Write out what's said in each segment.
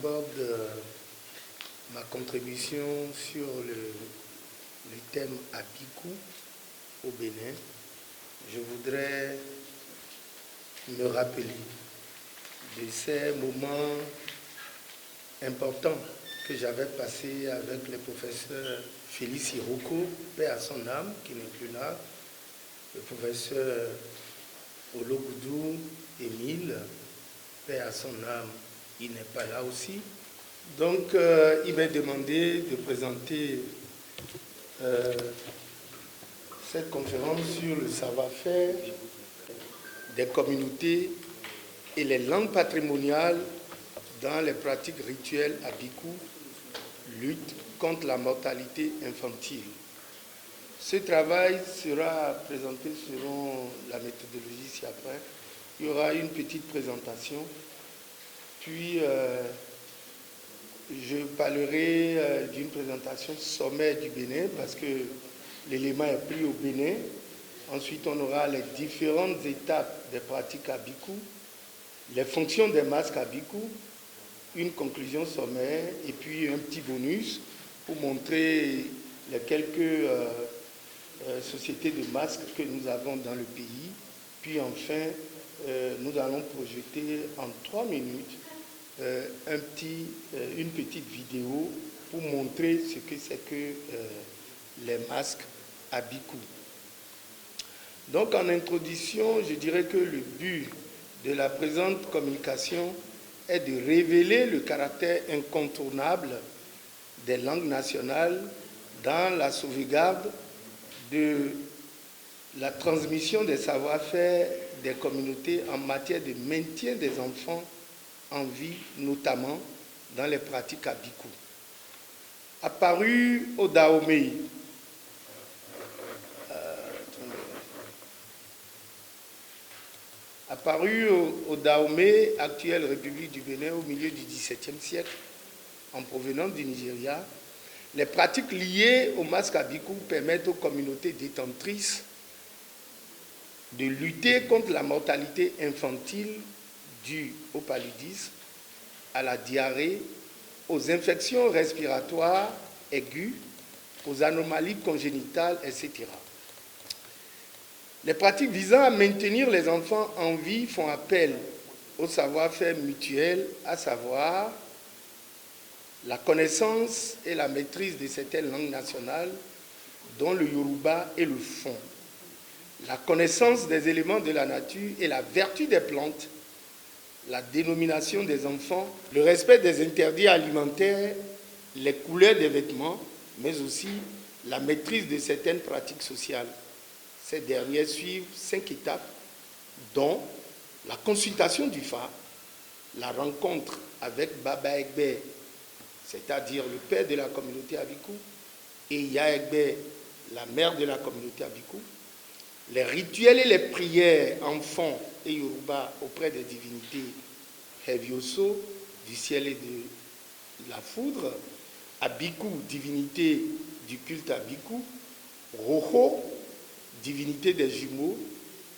j'aborde ma contribution sur le thème Abikou au Bénin, je voudrais me rappeler de ces moments importants que j'avais passés avec le professeur Félix Iroko, paix à son âme, qui n'est plus là, le professeur Ologoudou Émile, paix à son âme, il n'est pas là aussi. Donc, il m'a demandé de présenter cette conférence sur le savoir-faire des communautés et les langues patrimoniales dans les pratiques rituelles à Bikou, lutte contre la mortalité infantile. Ce travail sera présenté selon la méthodologie ci-après. Il y aura une petite présentation, puis je parlerai d'une présentation sommaire du Bénin parce que l'élément est pris au Bénin. Ensuite, on aura les différentes étapes des pratiques à Bikou, les fonctions des masques à Bikou, une conclusion sommaire et puis un petit bonus pour montrer les quelques sociétés de masques que nous avons dans le pays. Puis enfin, nous allons projeter en 3 minutes une petite vidéo pour montrer ce que c'est que les masques à Bikou. Donc en introduction, je dirais que le but de la présente communication est de révéler le caractère incontournable des langues nationales dans la sauvegarde de la transmission des savoir-faire des communautés en matière de maintien des enfants en vie, notamment dans les pratiques à Bikou. Apparu au Dahomey, actuelle République du Bénin, au milieu du XVIIe siècle, en provenance du Nigeria, les pratiques liées au masque à Bikou permettent aux communautés détentrices de lutter contre la mortalité infantile due au paludisme, à la diarrhée, aux infections respiratoires aiguës, aux anomalies congénitales, etc. Les pratiques visant à maintenir les enfants en vie font appel au savoir-faire mutuel, à savoir la connaissance et la maîtrise de certaines langues nationales, dont le Yoruba et le Fon, la connaissance des éléments de la nature et la vertu des plantes, la dénomination des enfants, le respect des interdits alimentaires, les couleurs des vêtements, mais aussi la maîtrise de certaines pratiques sociales. Ces dernières suivent 5 étapes, dont la consultation du Fa, la rencontre avec Baba Egbe, c'est-à-dire le père de la communauté Abikou, et Ya Egbe, la mère de la communauté Abikou, les rituels et les prières enfants et Yoruba auprès des divinités Hevioso, du ciel et de la foudre, Abikou, divinité du culte Abikou, Roho, divinité des jumeaux,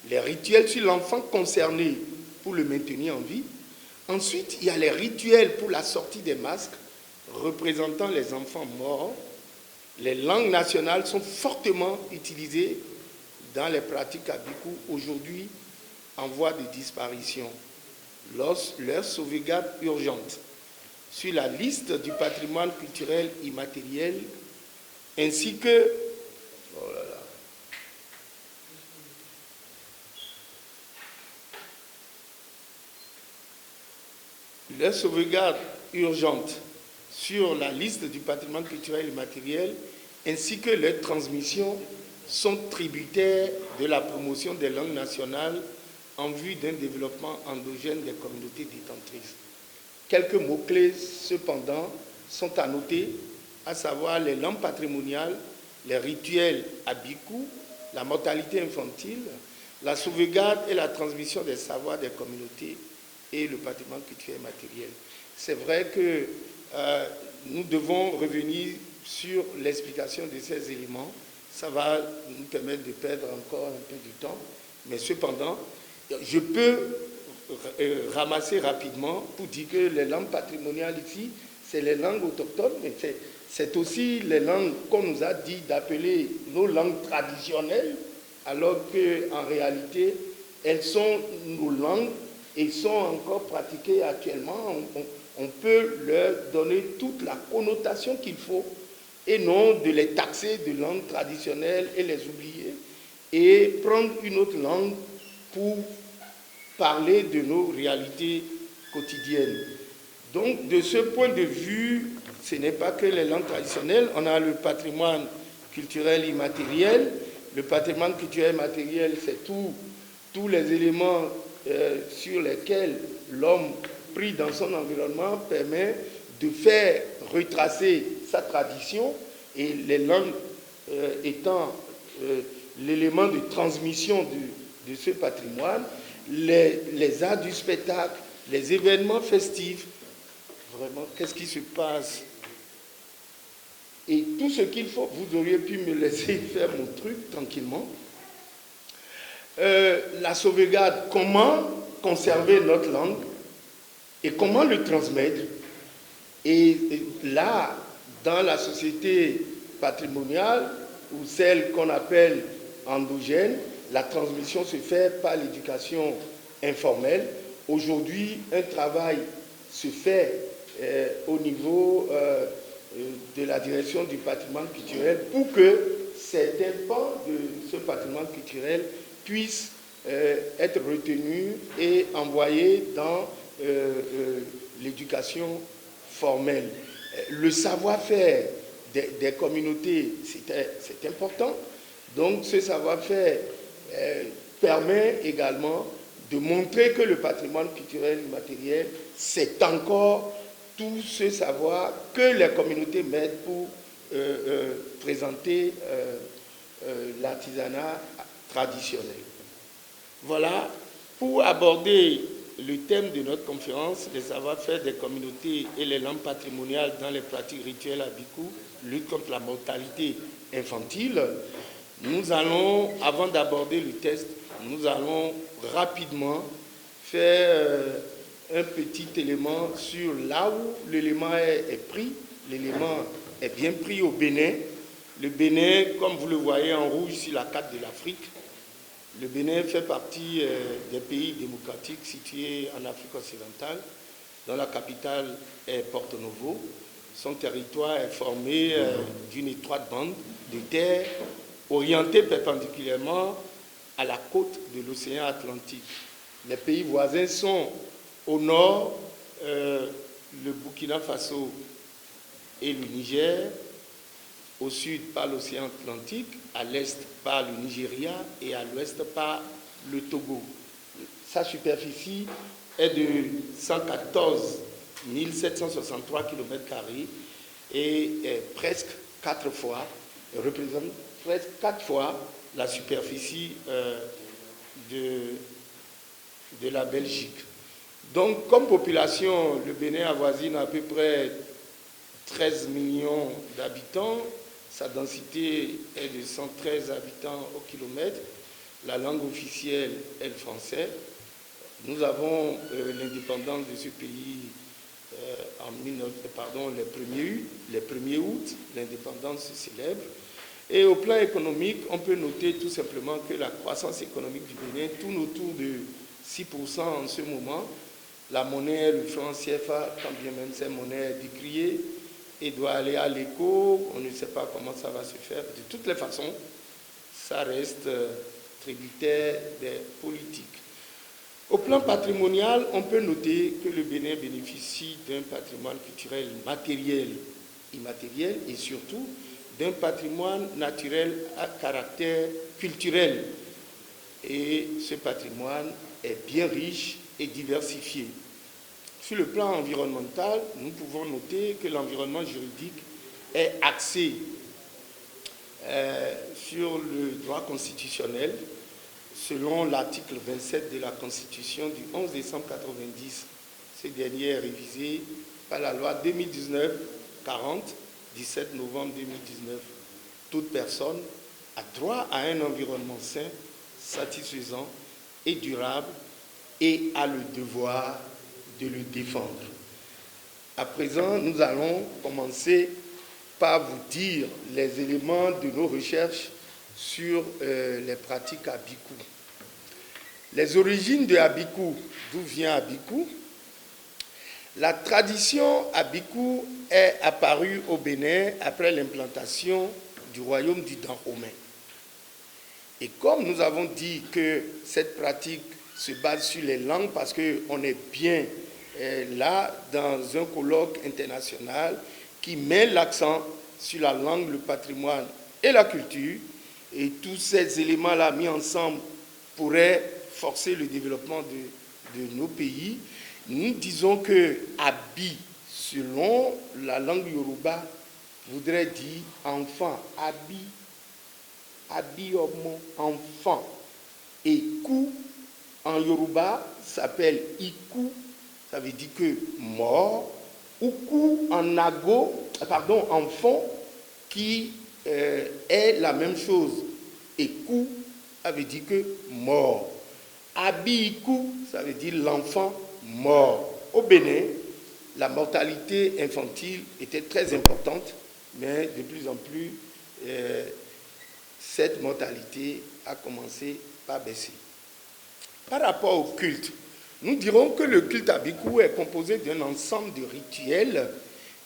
les rituels sur l'enfant concerné pour le maintenir en vie. Ensuite, il y a les rituels pour la sortie des masques représentant les enfants morts. Les langues nationales sont fortement utilisées dans les pratiques à Bikou, aujourd'hui en voie de disparition. Leur sauvegarde urgente sur la liste du patrimoine culturel immatériel, ainsi que leur sauvegarde urgente sur la liste du patrimoine culturel immatériel, ainsi que leur transmission sont tributaires de la promotion des langues nationales en vue d'un développement endogène des communautés détentrices. Quelques mots-clés, cependant, sont à noter, à savoir les langues patrimoniales, les rituels à Bikou, la mortalité infantile, la sauvegarde et la transmission des savoirs des communautés et le patrimoine culturel matériel. C'est vrai que nous devons revenir sur l'explication de ces éléments. Ça va nous permettre de perdre encore un peu du temps, mais cependant, je peux ramasser rapidement pour dire que les langues patrimoniales ici, c'est les langues autochtones, mais c'est aussi les langues qu'on nous a dit d'appeler nos langues traditionnelles, alors qu'en réalité, elles sont nos langues et sont encore pratiquées actuellement. On peut leur donner toute la connotation qu'il faut et non de les taxer de langues traditionnelles et les oublier et prendre une autre langue pour parler de nos réalités quotidiennes. Donc, de ce point de vue, ce n'est pas que les langues traditionnelles, on a le patrimoine culturel immatériel. Le patrimoine culturel immatériel, c'est tous les éléments sur lesquels l'homme, pris dans son environnement, permet de faire retracer sa tradition, et les langues étant l'élément de transmission de ce patrimoine, les arts du spectacle, les événements festifs, vraiment, qu'est-ce qui se passe? Et tout ce qu'il faut, vous auriez pu me laisser faire mon truc tranquillement. La sauvegarde, comment conserver notre langue et comment le transmettre. Et là, dans la société patrimoniale, ou celle qu'on appelle endogène, la transmission se fait par l'éducation informelle. Aujourd'hui, un travail se fait au niveau de la direction du patrimoine culturel pour que certains pans de ce patrimoine culturel puissent être retenus et envoyés dans l'éducation formelle. Le savoir-faire des communautés, c'est important. Donc ce savoir-faire permet également de montrer que le patrimoine culturel immatériel, c'est encore tout ce savoir que les communautés mettent pour présenter l'artisanat traditionnel. Voilà, pour aborder le thème de notre conférence, les savoir-faire des communautés et les langues patrimoniales dans les pratiques rituelles à Bikou, lutte contre la mortalité infantile. Nous allons, avant d'aborder le texte, nous allons rapidement faire un petit élément sur là où l'élément est pris. L'élément est bien pris au Bénin. Le Bénin, comme vous le voyez en rouge sur la carte de l'Afrique, le Bénin fait partie des pays démocratiques situés en Afrique occidentale, dont la capitale est Porto Novo. Son territoire est formé d'une étroite bande de terre orientée perpendiculairement à la côte de l'océan Atlantique. Les pays voisins sont au nord, le Burkina Faso et le Niger, au sud par l'océan Atlantique, à l'est par le Nigeria et à l'ouest par le Togo. Sa superficie est de 114 763 km² et est presque 4 fois, représente presque 4 fois la superficie de la Belgique. Donc, comme population, le Bénin avoisine à peu près 13 millions d'habitants. Sa densité est de 113 habitants au kilomètre. La langue officielle est le français. Nous avons l'indépendance de ce pays le 1er août, l'indépendance se célèbre. Et au plan économique, on peut noter tout simplement que la croissance économique du Bénin tourne autour de 6% en ce moment. La monnaie, le franc CFA, quand bien même cette monnaie est décriée et doit aller à l'écho, on ne sait pas comment ça va se faire. De toutes les façons, ça reste tributaire des politiques. Au plan patrimonial, on peut noter que le Bénin bénéficie d'un patrimoine culturel matériel, immatériel et surtout d'un patrimoine naturel à caractère culturel. Et ce patrimoine est bien riche et diversifié. Sur le plan environnemental, nous pouvons noter que l'environnement juridique est axé sur le droit constitutionnel, selon l'article 27 de la Constitution du 11 décembre 1990. Ce dernier est révisé par la loi 2019-40, 17 novembre 2019. Toute personne a droit à un environnement sain, satisfaisant et durable, et a le devoir de le défendre. À présent, nous allons commencer par vous dire les éléments de nos recherches sur les pratiques Abikou. Les origines de Abikou, d'où vient Abikou? La tradition Abikou est apparue au Bénin après l'implantation du royaume du Dahomey. Et comme nous avons dit que cette pratique se base sur les langues, parce qu'on est bien là dans un colloque international qui met l'accent sur la langue, le patrimoine et la culture, et tous ces éléments-là mis ensemble pourraient forcer le développement de nos pays. Nous disons que Abi, selon la langue Yoruba, voudrait dire enfant. Abi, Abi homo, enfant. Et Kou, en Yoruba, s'appelle Iku, ça veut dire que mort. Ou Kou, en Nago, en fond, qui est la même chose. Et Kou, ça veut dire que mort. Abi Iku, ça veut dire l'enfant mort. Au Bénin, la mortalité infantile était très importante, mais de plus en plus, cette mortalité a commencé par baisser. Par rapport au culte, nous dirons que le culte Abikou est composé d'un ensemble de rituels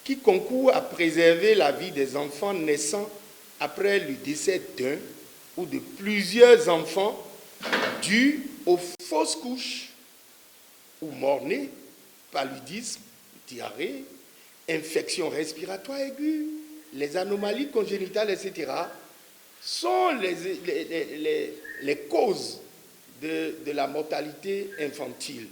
qui concourent à préserver la vie des enfants naissant après le décès d'un ou de plusieurs enfants dus aux fausses couches ou morts-nés, paludisme, diarrhée, infection respiratoire aiguë, les anomalies congénitales, etc., sont les causes de la mortalité infantile.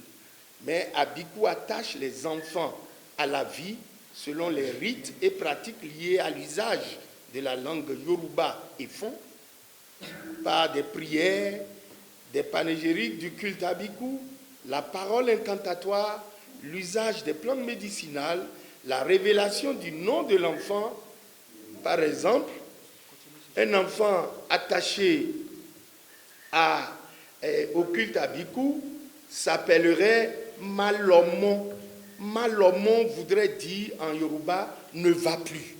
Mais Abikou attache les enfants à la vie selon les rites et pratiques liés à l'usage de la langue Yoruba et Fon, par des prières, des panégyriques du culte Abikou, la parole incantatoire, l'usage des plantes médicinales, la révélation du nom de l'enfant. Par exemple, un enfant attaché au culte Abikou s'appellerait Malomon. Malomon voudrait dire en Yoruba ne va plus.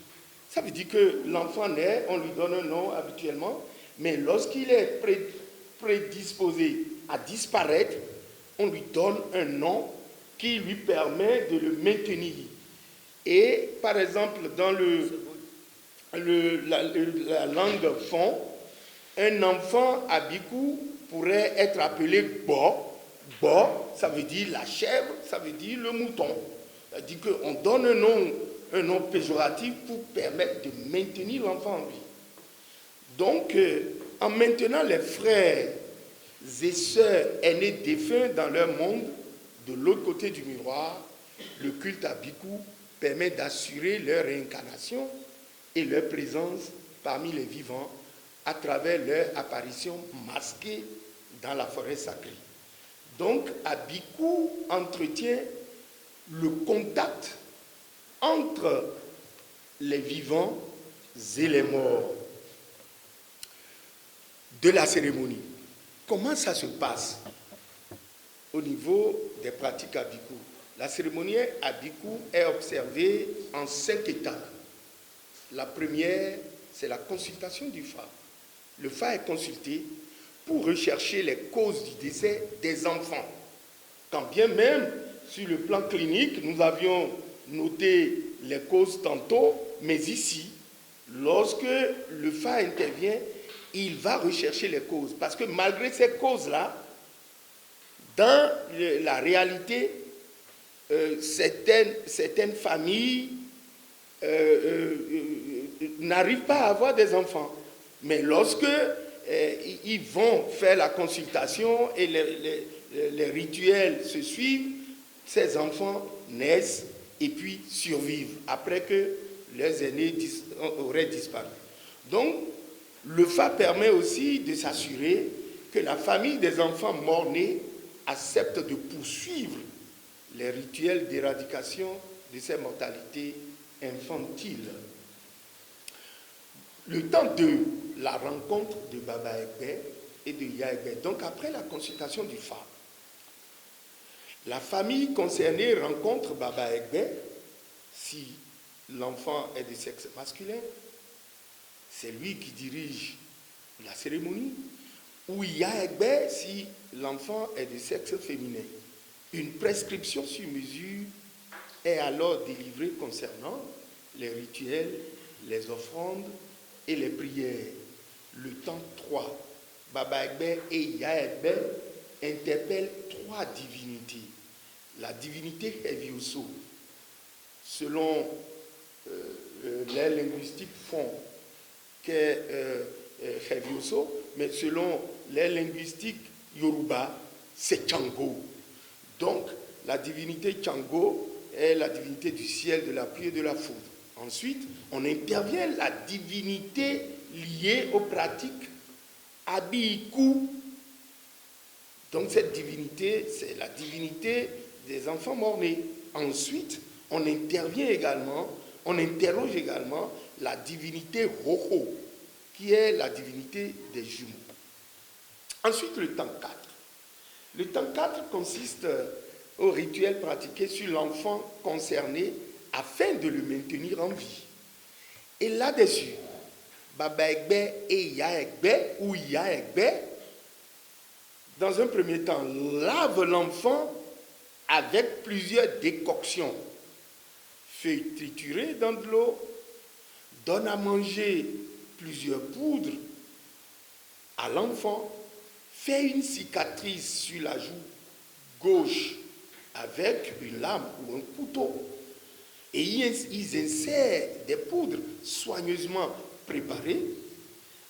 Ça veut dire que l'enfant naît, on lui donne un nom habituellement, mais lorsqu'il est prédisposé à disparaître, on lui donne un nom qui lui permet de le maintenir. Et par exemple, dans la langue Fon, un enfant Abikou pourrait être appelé Bo. Bo, ça veut dire la chèvre, ça veut dire le mouton. C'est-à-dire qu'on donne un nom péjoratif pour permettre de maintenir l'enfant en vie. Donc, en maintenant les frères et sœurs aînés défunts dans leur monde, de l'autre côté du miroir, le culte Abikou permet d'assurer leur réincarnation et leur présence parmi les vivants à travers leur apparition masquée dans la forêt sacrée. Donc, Abikou entretient le contact entre les vivants et les morts de la cérémonie. Comment ça se passe au niveau des pratiques Abikou? La cérémonie Abikou est observée en 5 étapes. La première, c'est la consultation du Fa. Le Fa est consulté pour rechercher les causes du décès des enfants. Quand bien même, sur le plan clinique, nous avions noté les causes tantôt, mais ici, lorsque le Fa intervient, il va rechercher les causes. Parce que malgré ces causes-là, dans la réalité, certaines familles n'arrivent pas à avoir des enfants. Mais lorsque ils vont faire la consultation et les rituels se suivent, ces enfants naissent et puis survivent après que leurs aînés auraient disparu. Donc, le Fa permet aussi de s'assurer que la famille des enfants morts-nés accepte de poursuivre les rituels d'éradication de ces mortalités infantiles. Le temps de la rencontre de Baba Egbe et de Ya Egbe, donc après la consultation du Fa, La famille concernée rencontre Baba Egbe si l'enfant est de sexe masculin. C'est lui qui dirige la cérémonie. Ou Iya Egbe si l'enfant est de sexe féminin. Une prescription sur mesure est alors délivrée concernant les rituels, les offrandes et les prières. Le temps 3, Baba Egbe et Iya Egbe interpellent 3 divinités. La divinité Hevioso, selon les linguistiques font qu'est Hevioso, mais selon les linguistiques Yoruba, c'est Chango. Donc, la divinité Chango est la divinité du ciel, de la pluie et de la foudre. Ensuite, on intervient la divinité liée aux pratiques Abiku. Donc, cette divinité, c'est la divinité des enfants morts-nés. Ensuite, on intervient également, on interroge également la divinité Roho, qui est la divinité des jumeaux. Ensuite, le temps 4. Le temps 4 consiste au rituel pratiqué sur l'enfant concerné afin de le maintenir en vie. Et là-dessus, Baba Egbe et Iya Egbe, ou Iya Egbe, dans un premier temps, lave l'enfant avec plusieurs décoctions. Feuilles triturées dans de l'eau, donne à manger plusieurs poudres à l'enfant, fait une cicatrice sur la joue gauche avec une lame ou un couteau. Et ils insèrent des poudres soigneusement préparées.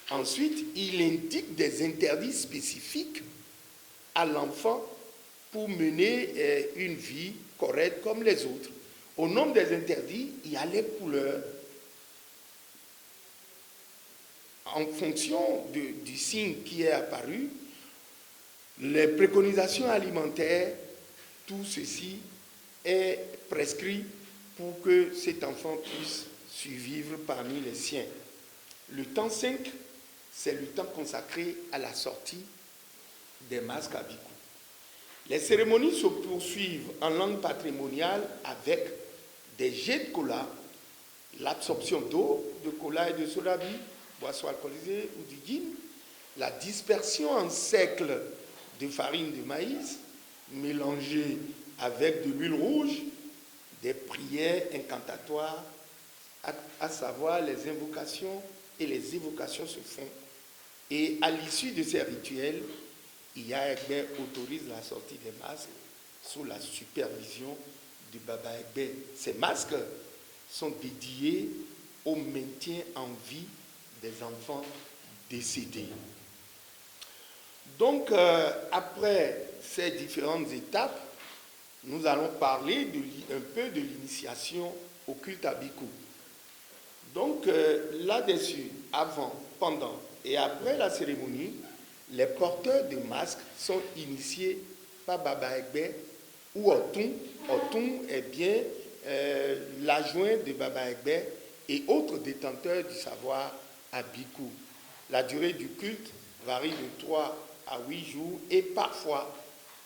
Ensuite, il indique des interdits spécifiques à l'enfant pour mener une vie correcte comme les autres. Au nombre des interdits, il y a les couleurs. En fonction du signe qui est apparu, les préconisations alimentaires, tout ceci est prescrit pour que cet enfant puisse survivre parmi les siens. Le temps 5, c'est le temps consacré à la sortie des masques Abiku. Les cérémonies se poursuivent en langue patrimoniale avec des jets de cola, l'absorption d'eau, de cola et de soda-bi, boisson alcoolisée ou du gin, la dispersion en cercle de farine de maïs mélangée avec de l'huile rouge, des prières incantatoires, à savoir les invocations et les évocations se font. Et à l'issue de ces rituels, Iya Egbe autorise la sortie des masques sous la supervision du Baba Egbe. Ces masques sont dédiés au maintien en vie des enfants décédés. Donc, après ces différentes étapes, nous allons parler un peu de l'initiation au culte Abiku. Donc, là-dessus, avant, pendant et après la cérémonie, les porteurs de masques sont initiés par Baba Egbe ou Otun. Otun est bien l'adjoint de Baba Egbe et autres détenteurs du savoir Abiku. La durée du culte varie de 3 à 8 jours et parfois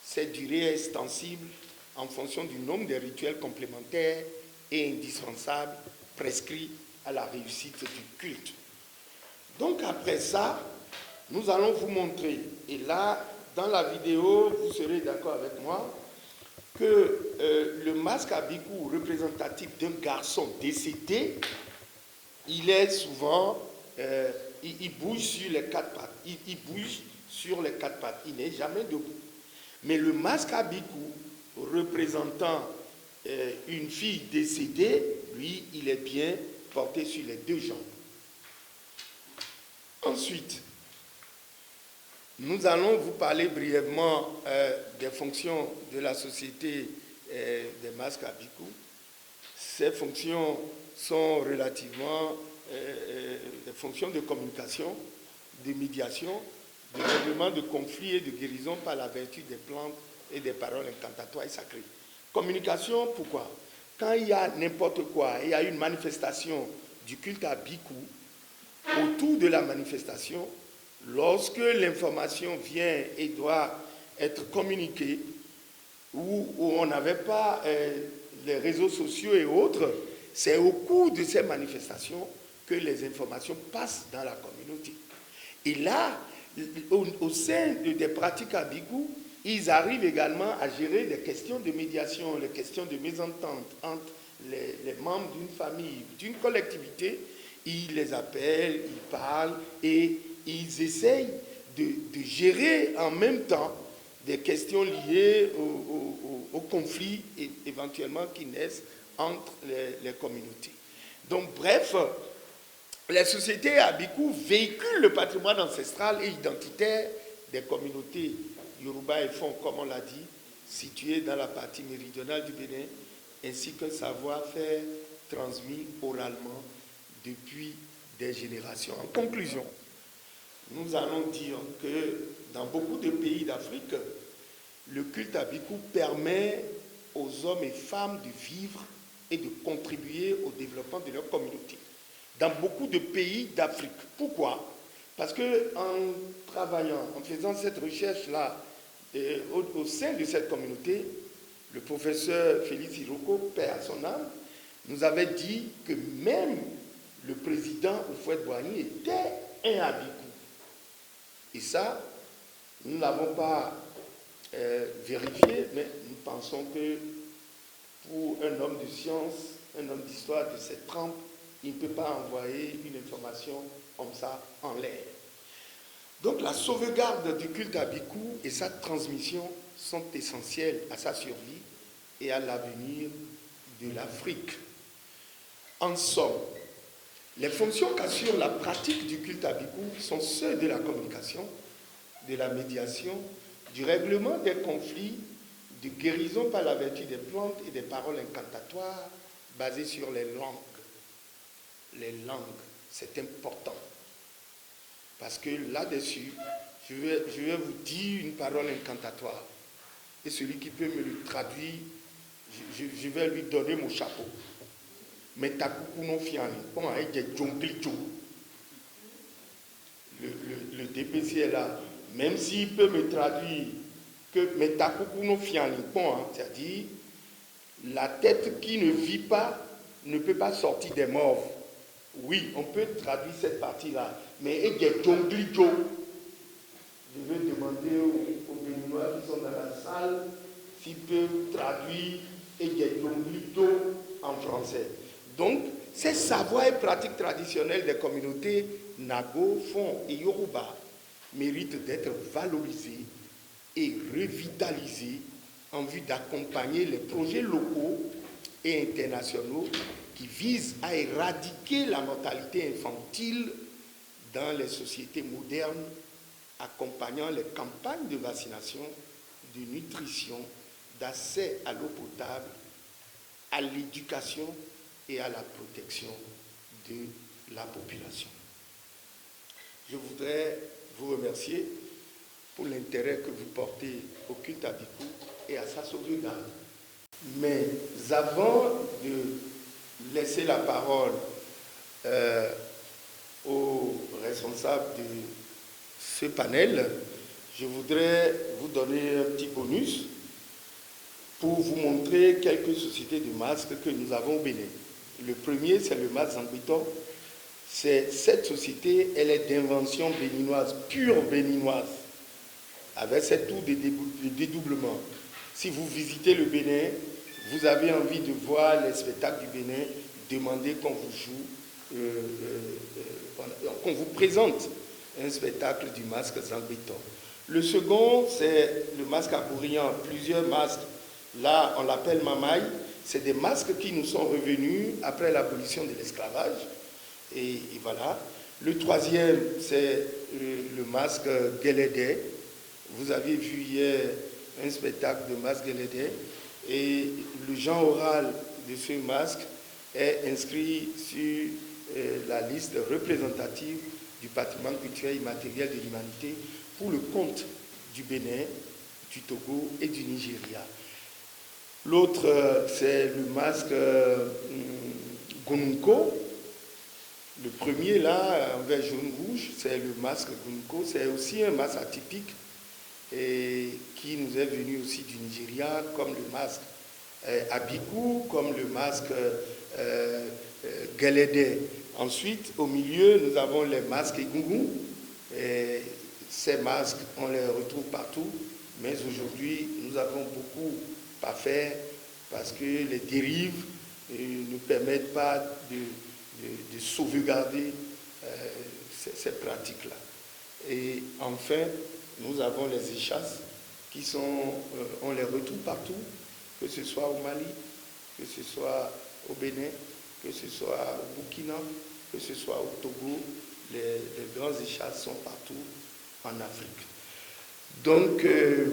cette durée est extensible en fonction du nombre de rituels complémentaires et indispensables prescrits à la réussite du culte. Donc après ça, nous allons vous montrer, et là, dans la vidéo, vous serez d'accord avec moi, que le masque Abiku représentatif d'un garçon décédé, il est souvent, il bouge sur les 4 pattes, il bouge sur les 4 pattes, il n'est jamais debout. Mais le masque Abiku représentant une fille décédée, lui, il est bien porté sur les 2 jambes. Ensuite, nous allons vous parler brièvement des fonctions de la société des masques Abiku. Ces fonctions sont relativement des fonctions de communication, de médiation, de règlement de conflits et de guérison par la vertu des plantes et des paroles incantatoires et sacrées. Communication, pourquoi? Quand il y a n'importe quoi, il y a une manifestation du culte Abiku, autour de la manifestation, lorsque l'information vient et doit être communiquée, où on n'avait pas les réseaux sociaux et autres, c'est au cours de ces manifestations que les informations passent dans la communauté. Et là, au sein des pratiques à Bigou, ils arrivent également à gérer les questions de médiation, les questions de mésentente entre les membres d'une famille, d'une collectivité. Ils les appellent, ils parlent et ils essayent de gérer en même temps des questions liées aux conflits éventuellement qui naissent entre les communautés. Donc, bref, les sociétés à Bicou véhiculent le patrimoine ancestral et identitaire des communautés Yoruba et Fon, comme on l'a dit, situées dans la partie méridionale du Bénin, ainsi qu'un savoir-faire transmis oralement depuis des générations. En conclusion, nous allons dire que dans beaucoup de pays d'Afrique, le culte à Bicou permet aux hommes et femmes de vivre et de contribuer au développement de leur communauté. Dans beaucoup de pays d'Afrique. Pourquoi? Parce qu'en travaillant, en faisant cette recherche-là au sein de cette communauté, le professeur Félix Iroko, paix à son âme, nous avait dit que même le président Houphouët-Boigny était un Abicou. Et ça, nous ne l'avons pas vérifié, mais nous pensons que pour un homme de science, un homme d'histoire de cette trempe, il ne peut pas envoyer une information comme ça en l'air. Donc la sauvegarde du culte à Bicou et sa transmission sont essentielles à sa survie et à l'avenir de l'Afrique. En somme, les fonctions qu'assure la pratique du culte à Bicou sont ceux de la communication, de la médiation, du règlement des conflits, de guérison par la vertu des plantes et des paroles incantatoires basées sur les langues. Les langues, c'est important. Parce que là-dessus, je vais vous dire une parole incantatoire. Et celui qui peut me le traduire, je vais lui donner mon chapeau. Mais Takukuno Fiani, le DPC est là. Même s'il peut me traduire que Metakukuno Fiani, c'est-à-dire la tête qui ne vit pas ne peut pas sortir des morts. Oui, on peut traduire cette partie-là. Mais je vais demander aux Béninois qui sont dans la salle s'ils peuvent traduire en français. Donc, ces savoirs et pratiques traditionnelles des communautés Nago, Fon et Yoruba méritent d'être valorisés et revitalisés en vue d'accompagner les projets locaux et internationaux qui visent à éradiquer la mortalité infantile dans les sociétés modernes, accompagnant les campagnes de vaccination, de nutrition, d'accès à l'eau potable, à l'éducation et à la protection de la population. Je voudrais vous remercier pour l'intérêt que vous portez au culte à Bicou et à sa sauvegarde. Mais avant de laisser la parole aux responsables de ce panel, je voudrais vous donner un petit bonus pour vous montrer quelques sociétés de masques que nous avons au Bénin. Le premier, c'est le masque Zangbiton. Cette société, elle est d'invention béninoise, pure béninoise, avec cette tour de dédoublement. Si vous visitez le Bénin, vous avez envie de voir les spectacles du Bénin, demandez qu'on vous joue, qu'on vous présente un spectacle du masque Zangbiton. Le second, c'est le masque à Bourrian, plusieurs masques. Là, on l'appelle Mamaï. C'est des masques qui nous sont revenus après l'abolition de l'esclavage. Et voilà. Le troisième, c'est le masque Guélédé. Vous avez vu hier un spectacle de masque Guélédé. Et le genre oral de ce masque est inscrit sur la liste représentative du patrimoine culturel immatériel de l'humanité pour le compte du Bénin, du Togo et du Nigeria. L'autre, c'est le masque Gonunko. Le premier, là, en vert jaune rouge, c'est le masque Gonunko. C'est aussi un masque atypique et qui nous est venu aussi du Nigeria, comme le masque Abiku, comme le masque Gelede. Ensuite, au milieu, nous avons les masques Egungun. Et ces masques, on les retrouve partout, mais aujourd'hui, nous avons beaucoup à faire parce que les dérives ne permettent pas de sauvegarder ces pratiques-là. Et enfin, nous avons les échasses qui sont, on les retrouve partout, que ce soit au Mali, que ce soit au Bénin, que ce soit au Burkina, que ce soit au Togo. Les grands échasses sont partout en Afrique. Donc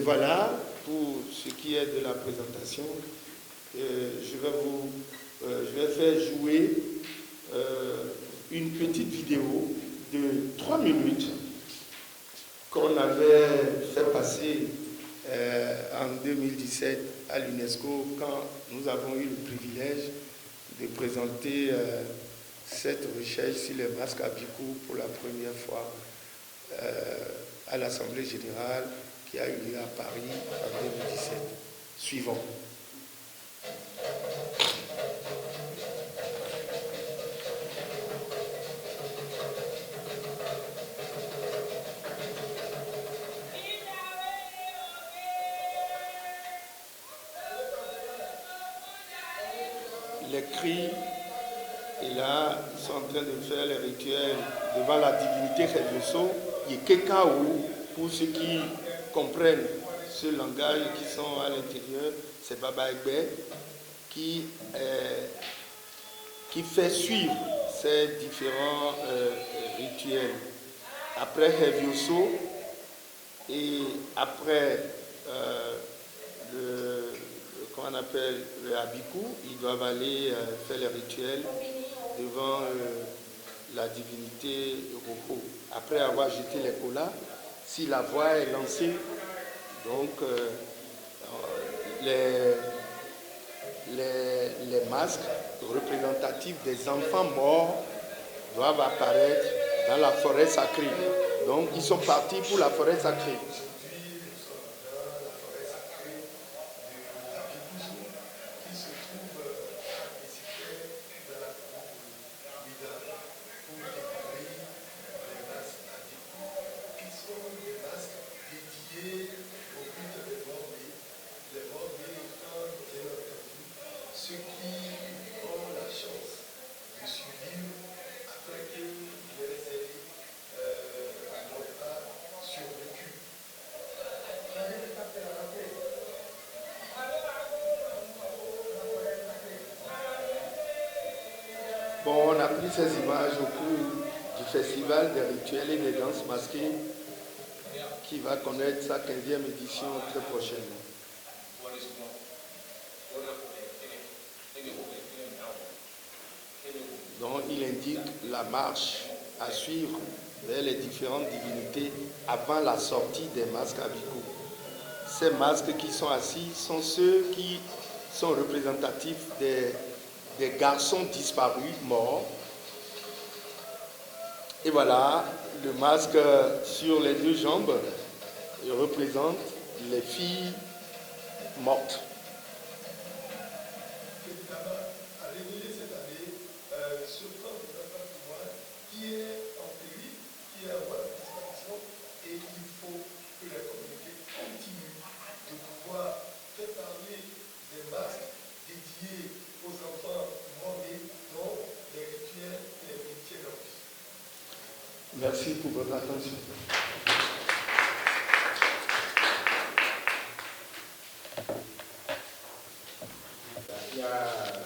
voilà pour ce qui est de la présentation. Je vais faire jouer une petite vidéo de 3 minutes qu'on avait fait passer en 2017 à l'UNESCO quand nous avons eu le privilège de présenter cette recherche sur les masques Abiku pour la première fois à l'Assemblée générale qui a eu lieu à Paris en 2017. Suivant. Les cris, et là, ils sont en train de faire les rituels devant la divinité Révioso, Yekekao, pour ceux qui comprennent ce langage qui sont à l'intérieur, c'est Baba Egbe qui fait suivre ces différents rituels. Après Révioso et après qu'on appelle le Abiku, ils doivent aller faire les rituels devant la divinité Roko. Après avoir jeté les colas, si la voix est lancée, donc les masques représentatifs des enfants morts doivent apparaître dans la forêt sacrée. Donc ils sont partis pour la forêt sacrée. Bon, on a pris ces images au cours du festival des rituels et des danses masquées qui va connaître sa 15e édition très prochainement. Donc il indique la marche à suivre vers les différentes divinités avant la sortie des masques Abiku. Ces masques qui sont assis sont ceux qui sont représentatifs des garçons disparus, morts. Et voilà, le masque sur les deux jambes représente les filles mortes. Merci pour votre attention. Il y a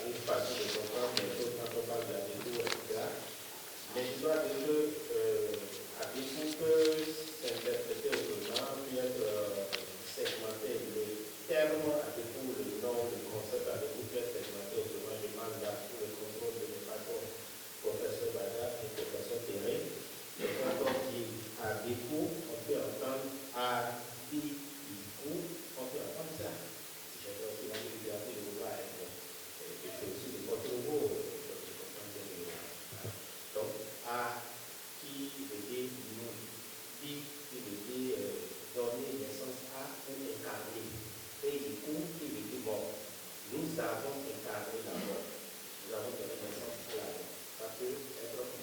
une façon de comprendre les choses quand on parle d'Abiku, etc. Mais il doit être Abiku peut s'interpréter autrement, puis être segmenté. Le terme Abiku, le nom, le concept Abiku peut être segmenté autrement. Je demande là sous le contrôle de mes patrons, professeur Bada et professeur Terré. Et quand on dit Abiku, on peut entendre Abiku, on peut entendre ça. J'ai aussi la liberté de vouloir être. C'est aussi le contrôle. Donc, A qui veut dire nous, B qui veut dire donné naissance à un incarné. Et du coup, il est dit, bon, nous avons incarné la mort. Nous avons donné naissance à la mort. Ça peut être